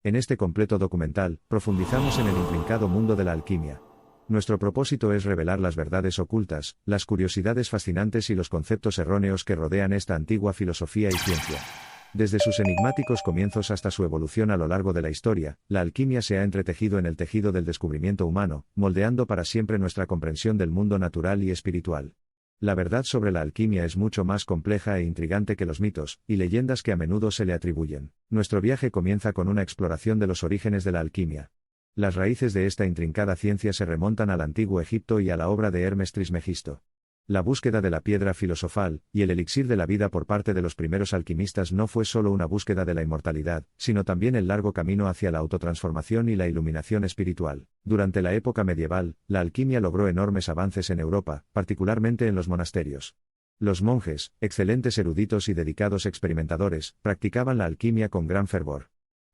En este completo documental, profundizamos en el intrincado mundo de la alquimia. Nuestro propósito es revelar las verdades ocultas, las curiosidades fascinantes y los conceptos erróneos que rodean esta antigua filosofía y ciencia. Desde sus enigmáticos comienzos hasta su evolución a lo largo de la historia, la alquimia se ha entretejido en el tejido del descubrimiento humano, moldeando para siempre nuestra comprensión del mundo natural y espiritual. La verdad sobre la alquimia es mucho más compleja e intrigante que los mitos y leyendas que a menudo se le atribuyen. Nuestro viaje comienza con una exploración de los orígenes de la alquimia. Las raíces de esta intrincada ciencia se remontan al antiguo Egipto y a la obra de Hermes Trismegisto. La búsqueda de la piedra filosofal y el elixir de la vida por parte de los primeros alquimistas no fue solo una búsqueda de la inmortalidad, sino también el largo camino hacia la autotransformación y la iluminación espiritual. Durante la época medieval, la alquimia logró enormes avances en Europa, particularmente en los monasterios. Los monjes, excelentes eruditos y dedicados experimentadores, practicaban la alquimia con gran fervor.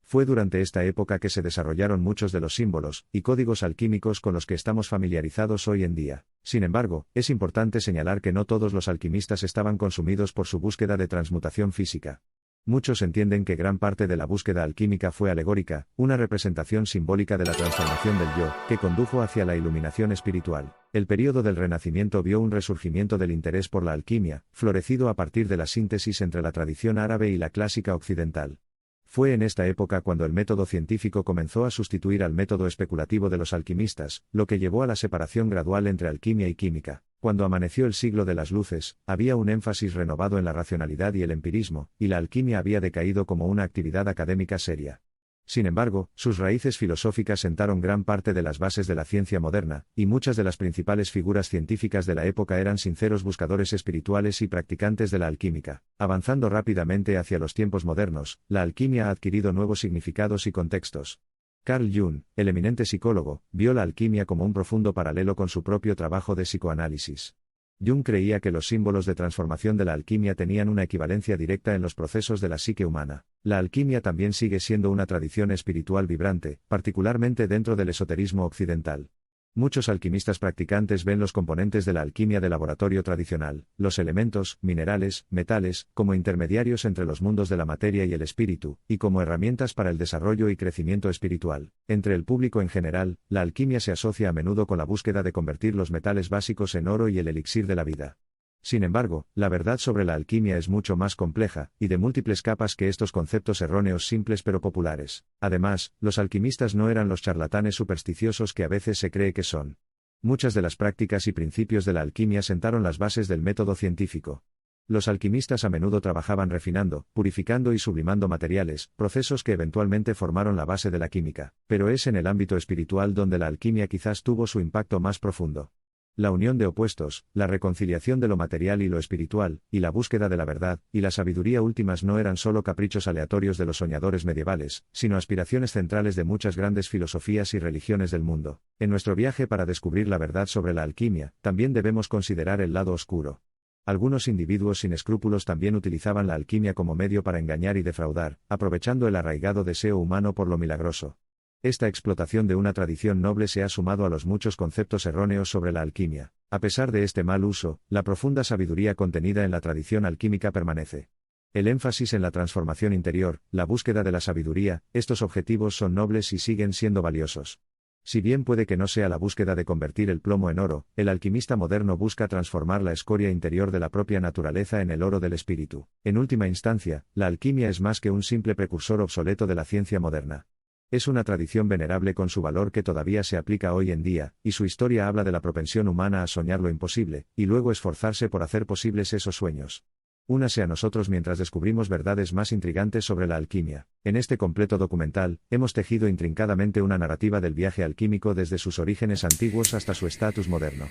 Fue durante esta época que se desarrollaron muchos de los símbolos y códigos alquímicos con los que estamos familiarizados hoy en día. Sin embargo, es importante señalar que no todos los alquimistas estaban consumidos por su búsqueda de transmutación física. Muchos entienden que gran parte de la búsqueda alquímica fue alegórica, una representación simbólica de la transformación del yo, que condujo hacia la iluminación espiritual. El período del Renacimiento vio un resurgimiento del interés por la alquimia, florecido a partir de la síntesis entre la tradición árabe y la clásica occidental. Fue en esta época cuando el método científico comenzó a sustituir al método especulativo de los alquimistas, lo que llevó a la separación gradual entre alquimia y química. Cuando amaneció el siglo de las luces, había un énfasis renovado en la racionalidad y el empirismo, y la alquimia había decaído como una actividad académica seria. Sin embargo, sus raíces filosóficas sentaron gran parte de las bases de la ciencia moderna, y muchas de las principales figuras científicas de la época eran sinceros buscadores espirituales y practicantes de la alquímica. Avanzando rápidamente hacia los tiempos modernos, la alquimia ha adquirido nuevos significados y contextos. Carl Jung, el eminente psicólogo, vio la alquimia como un profundo paralelo con su propio trabajo de psicoanálisis. Jung creía que los símbolos de transformación de la alquimia tenían una equivalencia directa en los procesos de la psique humana. La alquimia también sigue siendo una tradición espiritual vibrante, particularmente dentro del esoterismo occidental. Muchos alquimistas practicantes ven los componentes de la alquimia de laboratorio tradicional, los elementos, minerales, metales, como intermediarios entre los mundos de la materia y el espíritu, y como herramientas para el desarrollo y crecimiento espiritual. Entre el público en general, la alquimia se asocia a menudo con la búsqueda de convertir los metales básicos en oro y el elixir de la vida. Sin embargo, la verdad sobre la alquimia es mucho más compleja, y de múltiples capas que estos conceptos erróneos simples pero populares. Además, los alquimistas no eran los charlatanes supersticiosos que a veces se cree que son. Muchas de las prácticas y principios de la alquimia sentaron las bases del método científico. Los alquimistas a menudo trabajaban refinando, purificando y sublimando materiales, procesos que eventualmente formaron la base de la química. Pero es en el ámbito espiritual donde la alquimia quizás tuvo su impacto más profundo. La unión de opuestos, la reconciliación de lo material y lo espiritual, y la búsqueda de la verdad y la sabiduría últimas no eran solo caprichos aleatorios de los soñadores medievales, sino aspiraciones centrales de muchas grandes filosofías y religiones del mundo. En nuestro viaje para descubrir la verdad sobre la alquimia, también debemos considerar el lado oscuro. Algunos individuos sin escrúpulos también utilizaban la alquimia como medio para engañar y defraudar, aprovechando el arraigado deseo humano por lo milagroso. Esta explotación de una tradición noble se ha sumado a los muchos conceptos erróneos sobre la alquimia. A pesar de este mal uso, la profunda sabiduría contenida en la tradición alquímica permanece. El énfasis en la transformación interior, la búsqueda de la sabiduría, estos objetivos son nobles y siguen siendo valiosos. Si bien puede que no sea la búsqueda de convertir el plomo en oro, el alquimista moderno busca transformar la escoria interior de la propia naturaleza en el oro del espíritu. En última instancia, la alquimia es más que un simple precursor obsoleto de la ciencia moderna. Es una tradición venerable con su valor que todavía se aplica hoy en día, y su historia habla de la propensión humana a soñar lo imposible, y luego esforzarse por hacer posibles esos sueños. Únase a nosotros mientras descubrimos verdades más intrigantes sobre la alquimia. En este completo documental, hemos tejido intrincadamente una narrativa del viaje alquímico desde sus orígenes antiguos hasta su estatus moderno.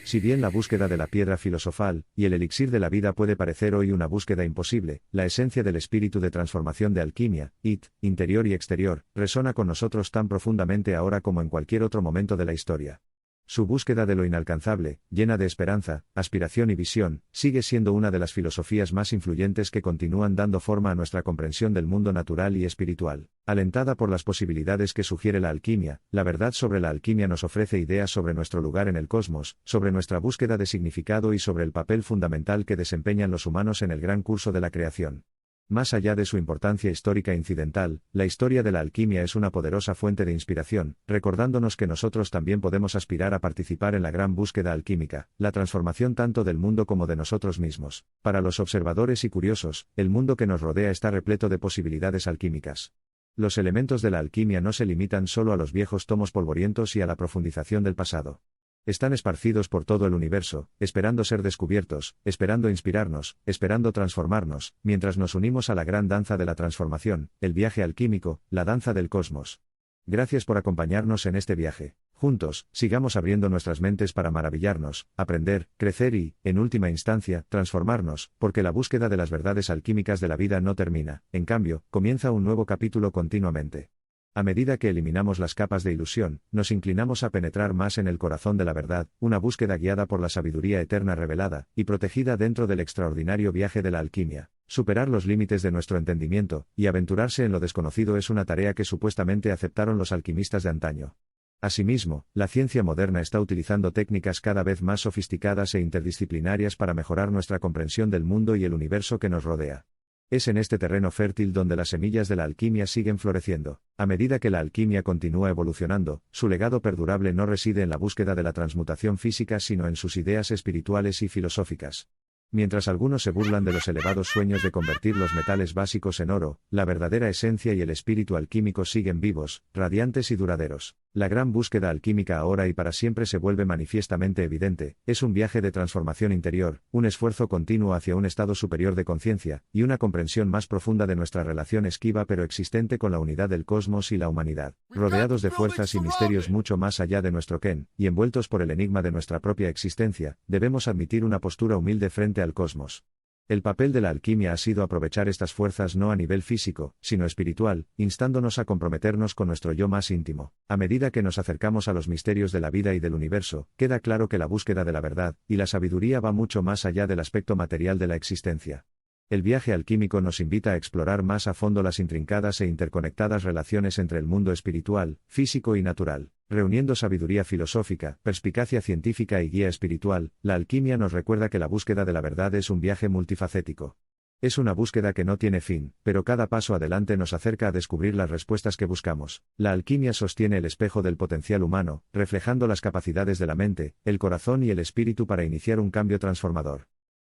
Si bien la búsqueda de la piedra filosofal y el elixir de la vida puede parecer hoy una búsqueda imposible, la esencia del espíritu de transformación de alquimia, interior y exterior, resona con nosotros tan profundamente ahora como en cualquier otro momento de la historia. Su búsqueda de lo inalcanzable, llena de esperanza, aspiración y visión, sigue siendo una de las filosofías más influyentes que continúan dando forma a nuestra comprensión del mundo natural y espiritual. Alentada por las posibilidades que sugiere la alquimia, la verdad sobre la alquimia nos ofrece ideas sobre nuestro lugar en el cosmos, sobre nuestra búsqueda de significado y sobre el papel fundamental que desempeñan los humanos en el gran curso de la creación. Más allá de su importancia histórica incidental, la historia de la alquimia es una poderosa fuente de inspiración, recordándonos que nosotros también podemos aspirar a participar en la gran búsqueda alquímica, la transformación tanto del mundo como de nosotros mismos. Para los observadores y curiosos, el mundo que nos rodea está repleto de posibilidades alquímicas. Los elementos de la alquimia no se limitan solo a los viejos tomos polvorientos y a la profundización del pasado. Están esparcidos por todo el universo, esperando ser descubiertos, esperando inspirarnos, esperando transformarnos, mientras nos unimos a la gran danza de la transformación, el viaje alquímico, la danza del cosmos. Gracias por acompañarnos en este viaje. Juntos, sigamos abriendo nuestras mentes para maravillarnos, aprender, crecer y, en última instancia, transformarnos, porque la búsqueda de las verdades alquímicas de la vida no termina, en cambio, comienza un nuevo capítulo continuamente. A medida que eliminamos las capas de ilusión, nos inclinamos a penetrar más en el corazón de la verdad, una búsqueda guiada por la sabiduría eterna revelada, y protegida dentro del extraordinario viaje de la alquimia. Superar los límites de nuestro entendimiento, y aventurarse en lo desconocido es una tarea que supuestamente aceptaron los alquimistas de antaño. Asimismo, la ciencia moderna está utilizando técnicas cada vez más sofisticadas e interdisciplinarias para mejorar nuestra comprensión del mundo y el universo que nos rodea. Es en este terreno fértil donde las semillas de la alquimia siguen floreciendo. A medida que la alquimia continúa evolucionando, su legado perdurable no reside en la búsqueda de la transmutación física sino en sus ideas espirituales y filosóficas. Mientras algunos se burlan de los elevados sueños de convertir los metales básicos en oro, la verdadera esencia y el espíritu alquímico siguen vivos, radiantes y duraderos. La gran búsqueda alquímica ahora y para siempre se vuelve manifiestamente evidente, es un viaje de transformación interior, un esfuerzo continuo hacia un estado superior de conciencia, y una comprensión más profunda de nuestra relación esquiva pero existente con la unidad del cosmos y la humanidad. Rodeados de fuerzas y misterios mucho más allá de nuestro ken, y envueltos por el enigma de nuestra propia existencia, debemos admitir una postura humilde frente al cosmos. El papel de la alquimia ha sido aprovechar estas fuerzas no a nivel físico, sino espiritual, instándonos a comprometernos con nuestro yo más íntimo. A medida que nos acercamos a los misterios de la vida y del universo, queda claro que la búsqueda de la verdad y la sabiduría va mucho más allá del aspecto material de la existencia. El viaje alquímico nos invita a explorar más a fondo las intrincadas e interconectadas relaciones entre el mundo espiritual, físico y natural. Reuniendo sabiduría filosófica, perspicacia científica y guía espiritual, la alquimia nos recuerda que la búsqueda de la verdad es un viaje multifacético. Es una búsqueda que no tiene fin, pero cada paso adelante nos acerca a descubrir las respuestas que buscamos. La alquimia sostiene el espejo del potencial humano, reflejando las capacidades de la mente, el corazón y el espíritu para iniciar un cambio transformador.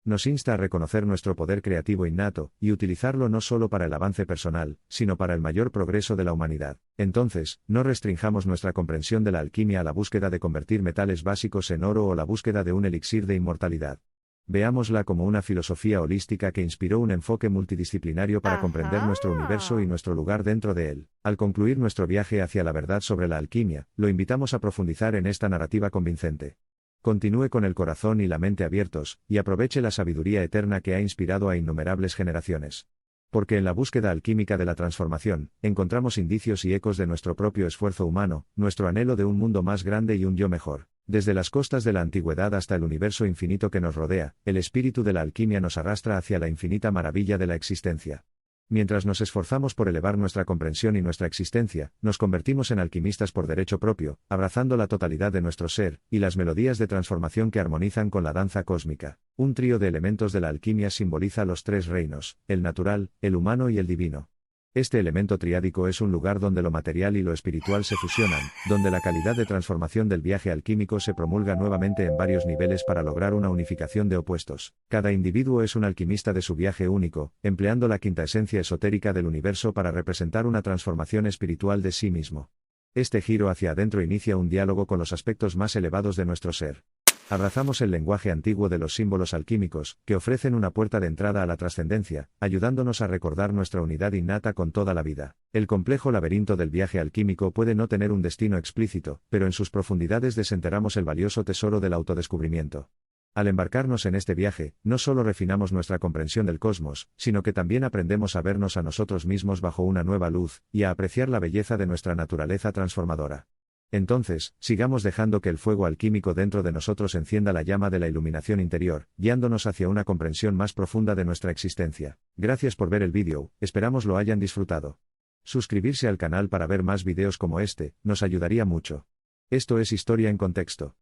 Nos insta a reconocer nuestro poder creativo innato, y utilizarlo no solo para el avance personal, sino para el mayor progreso de la humanidad. Entonces, no restringamos nuestra comprensión de la alquimia a la búsqueda de convertir metales básicos en oro o la búsqueda de un elixir de inmortalidad. Veámosla como una filosofía holística que inspiró un enfoque multidisciplinario para comprender nuestro universo y nuestro lugar dentro de él. Al concluir nuestro viaje hacia la verdad sobre la alquimia, lo invitamos a profundizar en esta narrativa convincente. Continúe con el corazón y la mente abiertos, y aproveche la sabiduría eterna que ha inspirado a innumerables generaciones. Porque en la búsqueda alquímica de la transformación, encontramos indicios y ecos de nuestro propio esfuerzo humano, nuestro anhelo de un mundo más grande y un yo mejor. Desde las costas de la antigüedad hasta el universo infinito que nos rodea, el espíritu de la alquimia nos arrastra hacia la infinita maravilla de la existencia. Mientras nos esforzamos por elevar nuestra comprensión y nuestra existencia, nos convertimos en alquimistas por derecho propio, abrazando la totalidad de nuestro ser, y las melodías de transformación que armonizan con la danza cósmica. Un trío de elementos de la alquimia simboliza los tres reinos, el natural, el humano y el divino. Este elemento triádico es un lugar donde lo material y lo espiritual se fusionan, donde la calidad de transformación del viaje alquímico se promulga nuevamente en varios niveles para lograr una unificación de opuestos. Cada individuo es un alquimista de su viaje único, empleando la quinta esencia esotérica del universo para representar una transformación espiritual de sí mismo. Este giro hacia adentro inicia un diálogo con los aspectos más elevados de nuestro ser. Abrazamos el lenguaje antiguo de los símbolos alquímicos, que ofrecen una puerta de entrada a la trascendencia, ayudándonos a recordar nuestra unidad innata con toda la vida. El complejo laberinto del viaje alquímico puede no tener un destino explícito, pero en sus profundidades desenterramos el valioso tesoro del autodescubrimiento. Al embarcarnos en este viaje, no solo refinamos nuestra comprensión del cosmos, sino que también aprendemos a vernos a nosotros mismos bajo una nueva luz, y a apreciar la belleza de nuestra naturaleza transformadora. Entonces, sigamos dejando que el fuego alquímico dentro de nosotros encienda la llama de la iluminación interior, guiándonos hacia una comprensión más profunda de nuestra existencia. Gracias por ver el vídeo, esperamos lo hayan disfrutado. Suscribirse al canal para ver más videos como este, nos ayudaría mucho. Esto es Historia en Contexto.